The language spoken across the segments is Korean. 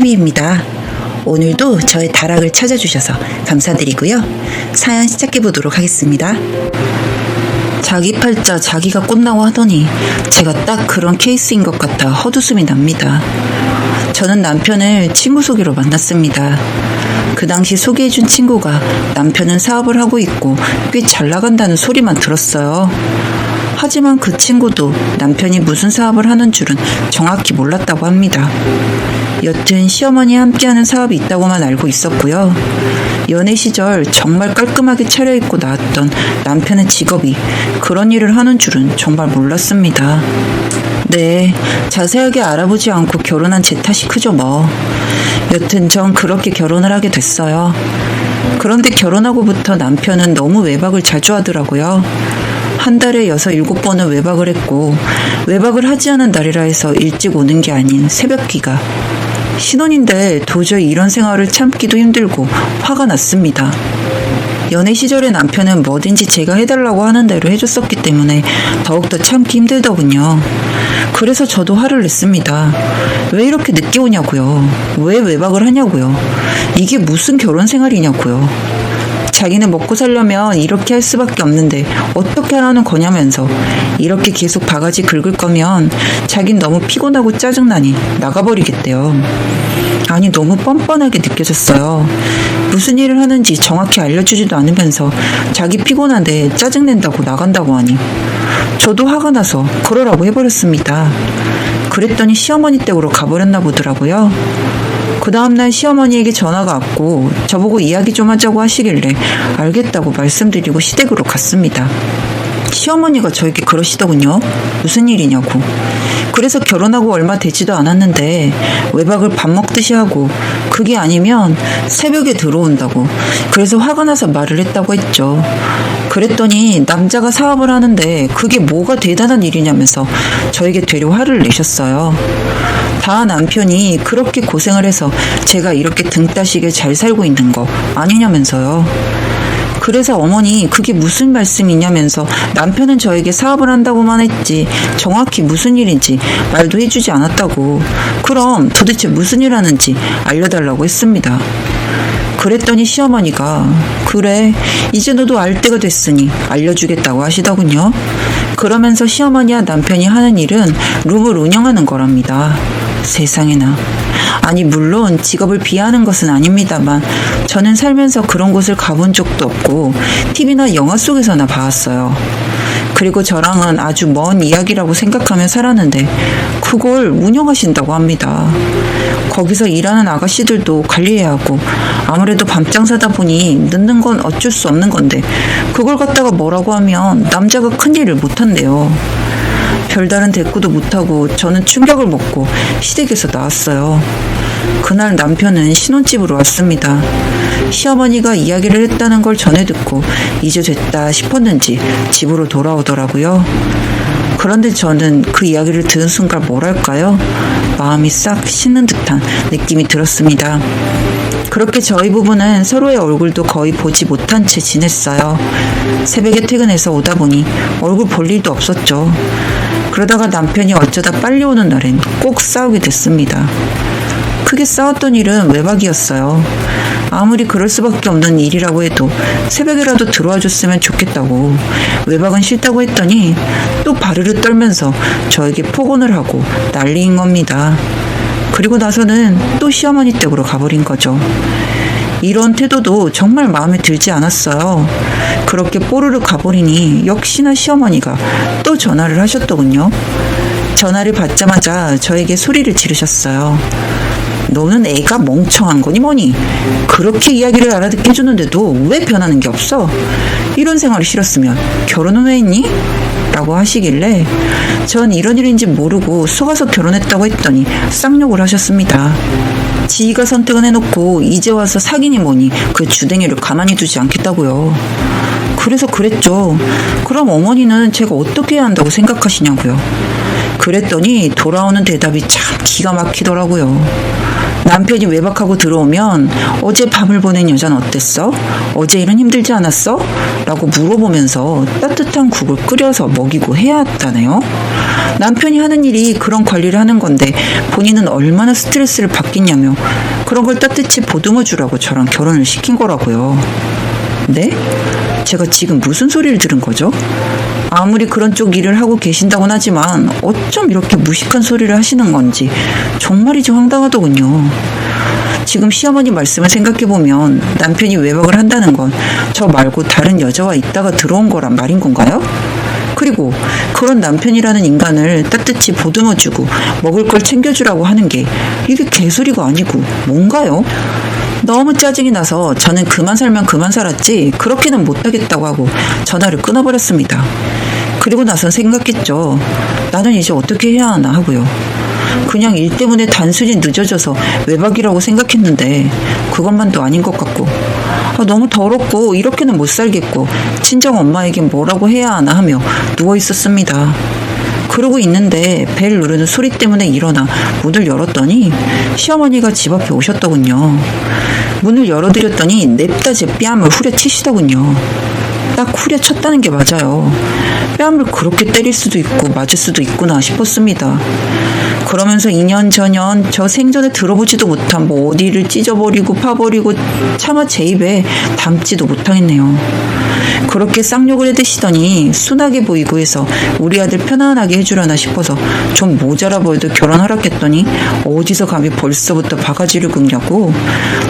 미입니다. 오늘도 저의 다락을 찾아주셔서 감사드리고요. 사연 시작해보도록 하겠습니다. 자기 팔자 자기가 꽂나고 하더니 제가 딱 그런 케이스인 것 같아 헛웃음이 납니다. 저는 남편을 친구 소개로 만났습니다. 그 당시 소개해준 친구가 남편은 사업을 하고 있고 꽤 잘 나간다는 소리만 들었어요. 하지만 그 친구도 남편이 무슨 사업을 하는 줄은 정확히 몰랐다고 합니다. 여튼 시어머니와 함께하는 사업이 있다고만 알고 있었고요. 연애 시절 정말 깔끔하게 차려입고 나왔던 남편의 직업이 그런 일을 하는 줄은 정말 몰랐습니다. 네, 자세하게 알아보지 않고 결혼한 제 탓이 크죠 뭐. 여튼 전 그렇게 결혼을 하게 됐어요. 그런데 결혼하고부터 남편은 너무 외박을 자주 하더라고요. 한 달에 6, 7번은 외박을 했고 외박을 하지 않은 날이라 해서 일찍 오는 게 아닌 새벽기가. 신혼인데 도저히 이런 생활을 참기도 힘들고 화가 났습니다. 연애 시절에 남편은 뭐든지 제가 해달라고 하는 대로 해줬었기 때문에 더욱더 참기 힘들더군요. 그래서 저도 화를 냈습니다. 왜 이렇게 늦게 오냐고요. 왜 외박을 하냐고요. 이게 무슨 결혼 생활이냐고요. 자기는 먹고 살려면 이렇게 할 수밖에 없는데 어떻게 하라는 거냐면서 이렇게 계속 바가지 긁을 거면 자긴 너무 피곤하고 짜증나니 나가버리겠대요. 아니 너무 뻔뻔하게 느껴졌어요. 무슨 일을 하는지 정확히 알려주지도 않으면서 자기 피곤한데 짜증낸다고 나간다고 하니 저도 화가 나서 그러라고 해버렸습니다. 그랬더니 시어머니 댁으로 가버렸나 보더라고요. 그 다음날 시어머니에게 전화가 왔고 저보고 이야기 좀 하자고 하시길래 알겠다고 말씀드리고 시댁으로 갔습니다. 시어머니가 저에게 그러시더군요. 무슨 일이냐고. 그래서 결혼하고 얼마 되지도 않았는데 외박을 밥 먹듯이 하고 그게 아니면 새벽에 들어온다고. 그래서 화가 나서 말을 했다고 했죠. 그랬더니 남자가 사업을 하는데 그게 뭐가 대단한 일이냐면서 저에게 되려 화를 내셨어요. 다 남편이 그렇게 고생을 해서 제가 이렇게 등 따시게 잘 살고 있는 거 아니냐면서요. 그래서 어머니 그게 무슨 말씀이냐면서 남편은 저에게 사업을 한다고만 했지 정확히 무슨 일인지 말도 해주지 않았다고. 그럼 도대체 무슨 일 하는지 알려달라고 했습니다. 그랬더니 시어머니가 그래 이제 너도 알 때가 됐으니 알려주겠다고 하시더군요. 그러면서 시어머니와 남편이 하는 일은 룸을 운영하는 거랍니다. 세상에나. 아니 물론 직업을 비하하는 것은 아닙니다만 저는 살면서 그런 곳을 가본 적도 없고 TV나 영화 속에서나 봐왔어요. 그리고 저랑은 아주 먼 이야기라고 생각하며 살았는데 그걸 운영하신다고 합니다. 거기서 일하는 아가씨들도 관리해야 하고 아무래도 밤장사다 보니 늦는 건 어쩔 수 없는 건데 그걸 갖다가 뭐라고 하면 남자가 큰일을 못한대요. 별다른 대꾸도 못하고 저는 충격을 먹고 시댁에서 나왔어요. 그날 남편은 신혼집으로 왔습니다. 시어머니가 이야기를 했다는 걸 전해 듣고 이제 됐다 싶었는지 집으로 돌아오더라고요. 그런데 저는 그 이야기를 들은 순간 뭐랄까요? 마음이 싹 씻는 듯한 느낌이 들었습니다. 그렇게 저희 부부는 서로의 얼굴도 거의 보지 못한 채 지냈어요. 새벽에 퇴근해서 오다 보니 얼굴 볼 일도 없었죠. 그러다가 남편이 어쩌다 빨리 오는 날엔 꼭 싸우게 됐습니다. 크게 싸웠던 일은 외박이었어요. 아무리 그럴 수밖에 없는 일이라고 해도 새벽이라도 들어와 줬으면 좋겠다고 외박은 싫다고 했더니 또 바르르 떨면서 저에게 폭언을 하고 난리인 겁니다. 그리고 나서는 또 시어머니 댁으로 가버린 거죠. 이런 태도도 정말 마음에 들지 않았어요. 그렇게 뽀르르 가버리니 역시나 시어머니가 또 전화를 하셨더군요. 전화를 받자마자 저에게 소리를 지르셨어요. 너는 애가 멍청한 거니 뭐니? 그렇게 이야기를 알아듣게 해주는데도 왜 변하는 게 없어? 이런 생활이 싫었으면 결혼은 왜 했니? 라고 하시길래 전 이런 일인지 모르고 속아서 결혼했다고 했더니 쌍욕을 하셨습니다. 지희가 선택은 해놓고 이제 와서 사귀니 뭐니 그 주댕이를 가만히 두지 않겠다고요. 그래서 그랬죠. 그럼 어머니는 제가 어떻게 해야 한다고 생각하시냐고요. 그랬더니 돌아오는 대답이 참 기가 막히더라고요. 남편이 외박하고 들어오면 어제 밤을 보낸 여자는 어땠어? 어제 일은 힘들지 않았어? 라고 물어보면서 따뜻한 국을 끓여서 먹이고 해야 했다네요. 남편이 하는 일이 그런 관리를 하는 건데 본인은 얼마나 스트레스를 받겠냐며 그런 걸 따뜻이 보듬어 주라고 저랑 결혼을 시킨 거라고요. 네? 제가 지금 무슨 소리를 들은 거죠? 아무리 그런 쪽 일을 하고 계신다곤 하지만 어쩜 이렇게 무식한 소리를 하시는 건지 정말이지 황당하더군요. 지금 시어머니 말씀을 생각해보면 남편이 외박을 한다는 건 저 말고 다른 여자와 있다가 들어온 거란 말인 건가요? 그리고 그런 남편이라는 인간을 따뜻히 보듬어주고 먹을 걸 챙겨주라고 하는 게 이게 개소리가 아니고 뭔가요? 너무 짜증이 나서 저는 그만 살면 그만 살았지 그렇게는 못하겠다고 하고 전화를 끊어버렸습니다. 그리고 나선 생각했죠. 나는 이제 어떻게 해야 하나 하고요. 그냥 일 때문에 단순히 늦어져서 외박이라고 생각했는데 그것만도 아닌 것 같고 너무 더럽고 이렇게는 못 살겠고 친정 엄마에겐 뭐라고 해야 하나 하며 누워 있었습니다. 그러고 있는데 벨 누르는 소리 때문에 일어나 문을 열었더니 시어머니가 집 앞에 오셨더군요. 문을 열어드렸더니 냅다 제 뺨을 후려치시더군요. 딱 후려쳤다는 게 맞아요. 뺨을 그렇게 때릴 수도 있고 맞을 수도 있구나 싶었습니다. 그러면서 2년 전년 저 생전에 들어보지도 못한 뭐 어디를 찢어버리고 파버리고 차마 제 입에 담지도 못하겠네요. 그렇게 쌍욕을 해대시더니 순하게 보이고 해서 우리 아들 편안하게 해주려나 싶어서 좀 모자라 보여도 결혼하라겠더니 어디서 감히 벌써부터 바가지를 긁냐고.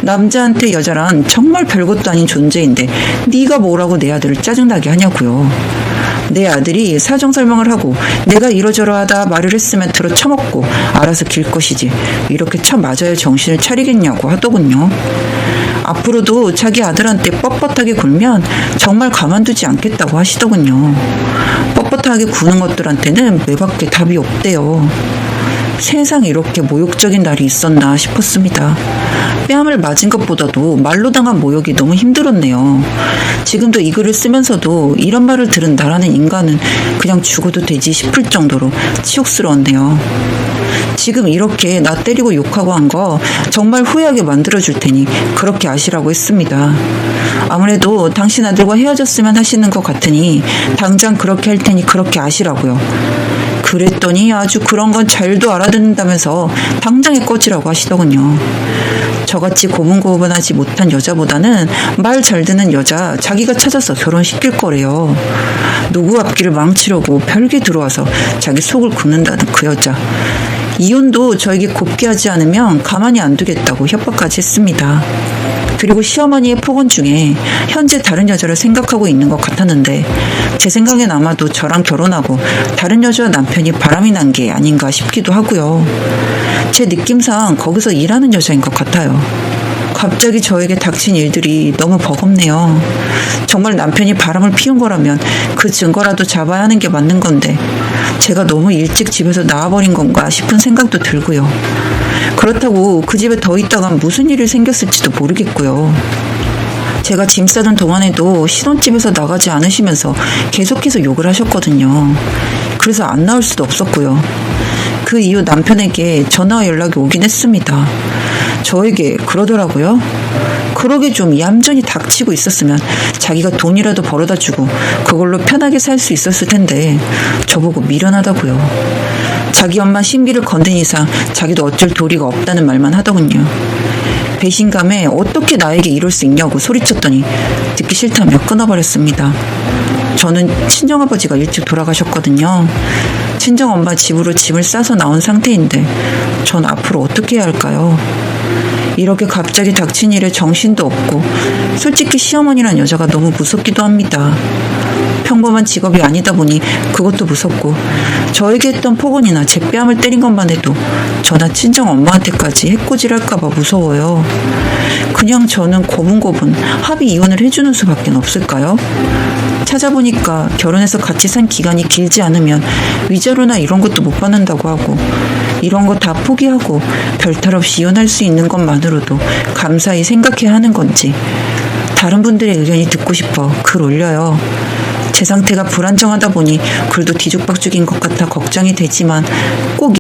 남자한테 여자란 정말 별것도 아닌 존재인데 네가 뭐라고 내 아들을 짜증나게 하냐고요. 내 아들이 사정 설명을 하고 내가 이러저러하다 말을 했으면 들어 쳐먹고 알아서 길 것이지 이렇게 쳐맞아야 정신을 차리겠냐고 하더군요. 앞으로도 자기 아들한테 뻣뻣하게 굴면 정말 가만두지 않겠다고 하시더군요. 뻣뻣하게 구는 것들한테는 매밖에 답이 없대요. 세상에 이렇게 모욕적인 날이 있었나 싶었습니다. 뺨을 맞은 것보다도 말로 당한 모욕이 너무 힘들었네요. 지금도 이 글을 쓰면서도 이런 말을 들은 나라는 인간은 그냥 죽어도 되지 싶을 정도로 치욕스러웠네요. 지금 이렇게 나 때리고 욕하고 한 거 정말 후회하게 만들어줄 테니 그렇게 아시라고 했습니다. 아무래도 당신 아들과 헤어졌으면 하시는 것 같으니 당장 그렇게 할 테니 그렇게 아시라고요. 그랬더니 아주 그런 건 잘도 알아듣는다면서 당장에 꺼지라고 하시더군요. 저같이 고분고분하지 못한 여자보다는 말 잘 듣는 여자 자기가 찾아서 결혼시킬 거래요. 누구 앞길을 망치려고 별게 들어와서 자기 속을 굽는다는 그 여자. 이혼도 저에게 곱게 하지 않으면 가만히 안 두겠다고 협박까지 했습니다. 그리고 시어머니의 폭언 중에 현재 다른 여자를 생각하고 있는 것 같았는데 제 생각엔 아마도 저랑 결혼하고 다른 여자와 남편이 바람이 난 게 아닌가 싶기도 하고요. 제 느낌상 거기서 일하는 여자인 것 같아요. 갑자기 저에게 닥친 일들이 너무 버겁네요. 정말 남편이 바람을 피운 거라면 그 증거라도 잡아야 하는 게 맞는 건데 제가 너무 일찍 집에서 나와버린 건가 싶은 생각도 들고요. 그렇다고 그 집에 더 있다간 무슨 일이 생겼을지도 모르겠고요. 제가 짐 싸던 동안에도 신혼집에서 나가지 않으시면서 계속해서 욕을 하셨거든요. 그래서 안 나올 수도 없었고요. 그 이후 남편에게 전화와 연락이 오긴 했습니다. 저에게 그러더라고요. 그러게 좀 얌전히 닥치고 있었으면 자기가 돈이라도 벌어다 주고 그걸로 편하게 살 수 있었을 텐데 저보고 미련하다고요. 자기 엄마 심기를 건든 이상 자기도 어쩔 도리가 없다는 말만 하더군요. 배신감에 어떻게 나에게 이럴 수 있냐고 소리쳤더니 듣기 싫다며 끊어버렸습니다. 저는 친정아버지가 일찍 돌아가셨거든요. 친정엄마 집으로 짐을 싸서 나온 상태인데 전 앞으로 어떻게 해야 할까요? 이렇게 갑자기 닥친 일에 정신도 없고 솔직히 시어머니란 여자가 너무 무섭기도 합니다. 평범한 직업이 아니다 보니 그것도 무섭고 저에게 했던 폭언이나 제 뺨을 때린 것만 해도 저나 친정 엄마한테까지 해코지할까봐 무서워요. 그냥 저는 고분고분 합의 이혼을 해주는 수밖에 없을까요? 찾아보니까 결혼해서 같이 산 기간이 길지 않으면 위자료나 이런 것도 못 받는다고 하고 이런 거 다 포기하고 별탈 없이 이혼할 수 있는 것만으로도 감사히 생각해야 하는 건지 다른 분들의 의견이 듣고 싶어 글 올려요. 제 상태가 불안정하다 보니 글도 뒤죽박죽인 것 같아 걱정이 되지만 꼭